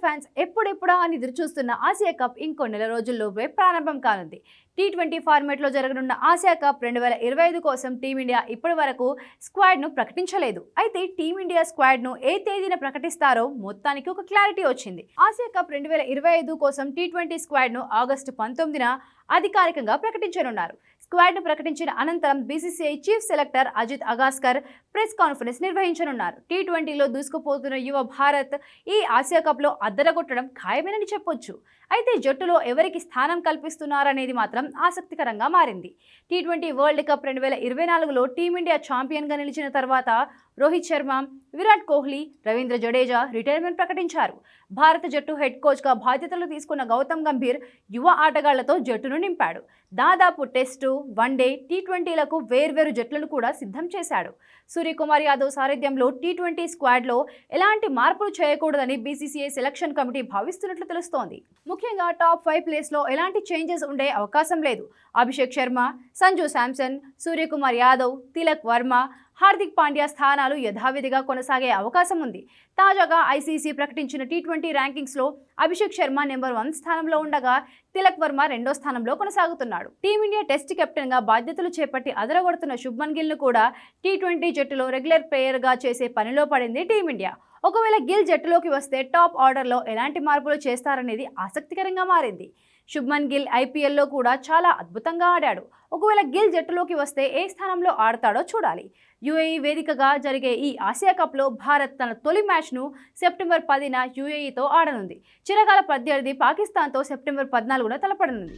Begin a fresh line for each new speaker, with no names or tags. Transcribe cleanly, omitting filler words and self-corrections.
Fans ఎప్పుడెప్పుడా అని ఎదురుచూస్తున్న ఆసియా కప్ ఇంకో నెల రోజుల్లోపే ప్రారంభం కానుంది. టీ20 ఫార్మాట్లో జరగనున్న ఆసియా కప్ 2025 కోసం టీమిండియా ఇప్పటి వరకు స్క్వాడ్ను ప్రకటించలేదు. అయితే టీమిండియా స్క్వాడ్ను ఏ తేదీన ప్రకటిస్తారో మొత్తానికి ఒక క్లారిటీ వచ్చింది. ఆసియా కప్ 2025 కోసం టీ20 స్క్వాడ్ను ఆగస్టు 19న అధికారికంగా ప్రకటించనున్నారు. స్క్వాడ్ను ప్రకటించిన అనంతరం BCCI chief selector Ajit Agarkar press conference నిర్వహించనున్నారు. టీ20లో దూసుకుపోతున్న యువ భారత్ ఈ ఆసియా కప్లో అద్దరగొట్టడం ఖాయమేనని చెప్పొచ్చు. అయితే జట్టులో ఎవరికి స్థానం కల్పిస్తున్నారనేది మాత్రం ఆసక్తికరంగా మారింది. టీ20 వరల్డ్ కప్ 2024లో టీమిండియా ఛాంపియన్గా నిలిచిన తర్వాత రోహిత్ శర్మ, విరాట్ కోహ్లీ, రవీంద్ర జడేజా రిటైర్మెంట్ ప్రకటించారు. భారత జట్టు హెడ్ కోచ్గా బాధ్యతలు తీసుకున్న గౌతమ్ గంభీర్ యువ ఆటగాళ్లతో జట్టును నింపాడు. దాదాపు టెస్టు, వన్డే, టీ20లకు వేర్వేరు జట్లను కూడా సిద్ధం చేశాడు. సూర్యకుమార్ యాదవ్ సారథ్యంలో టీ20 స్క్వాడ్లో ఎలాంటి మార్పులు చేయకూడదని బీసీసీఐ సెలక్షన్ కమిటీ భావిస్తున్నట్లు తెలుస్తోంది. ముఖ్యంగా టాప్ 5 ప్లేస్లో ఎలాంటి చేంజెస్ ఉండే అవకాశం లేదు. అభిషేక్ శర్మ, సంజు శాంసన్, సూర్యకుమార్ యాదవ్, తిలక్ వర్మ, హార్దిక్ పాండ్యా స్థానాలు యథావిధిగా కొనసాగే అవకాశం ఉంది. తాజాగా ఐసీసీ ప్రకటించిన టీ20 ర్యాంకింగ్స్లో అభిషేక్ శర్మ నెంబర్ 1 స్థానంలో ఉండగా తిలక్ వర్మ 2వ స్థానంలో కొనసాగుతున్నాడు. టీమిండియా టెస్ట్ కెప్టెన్గా బాధ్యతలు చేపట్టి అదరగొడుతున్న శుభ్మన్ గిల్ను కూడా టీ20 జట్టులో రెగ్యులర్ ప్లేయర్గా చేసే పనిలో పడింది టీమిండియా. ఒకవేళ గిల్ జట్టులోకి వస్తే టాప్ ఆర్డర్లో ఎలాంటి మార్పులు చేస్తారనేది ఆసక్తికరంగా మారింది. శుభ్మన్ గిల్ ఐపీఎల్లో కూడా చాలా అద్భుతంగా ఆడాడు. ఒకవేళ గిల్ జట్టులోకి వస్తే ఏ స్థానంలో ఆడతాడో చూడాలి. యూఏఈ వేదికగా జరిగే ఈ ఆసియా కప్లో భారత్ తన తొలి మ్యాచ్ను సెప్టెంబర్ 10న యూఏఈతో ఆడనుంది. చిరకాల ప్రత్యర్థి పాకిస్తాన్తో సెప్టెంబర్ 14న తలపడనుంది.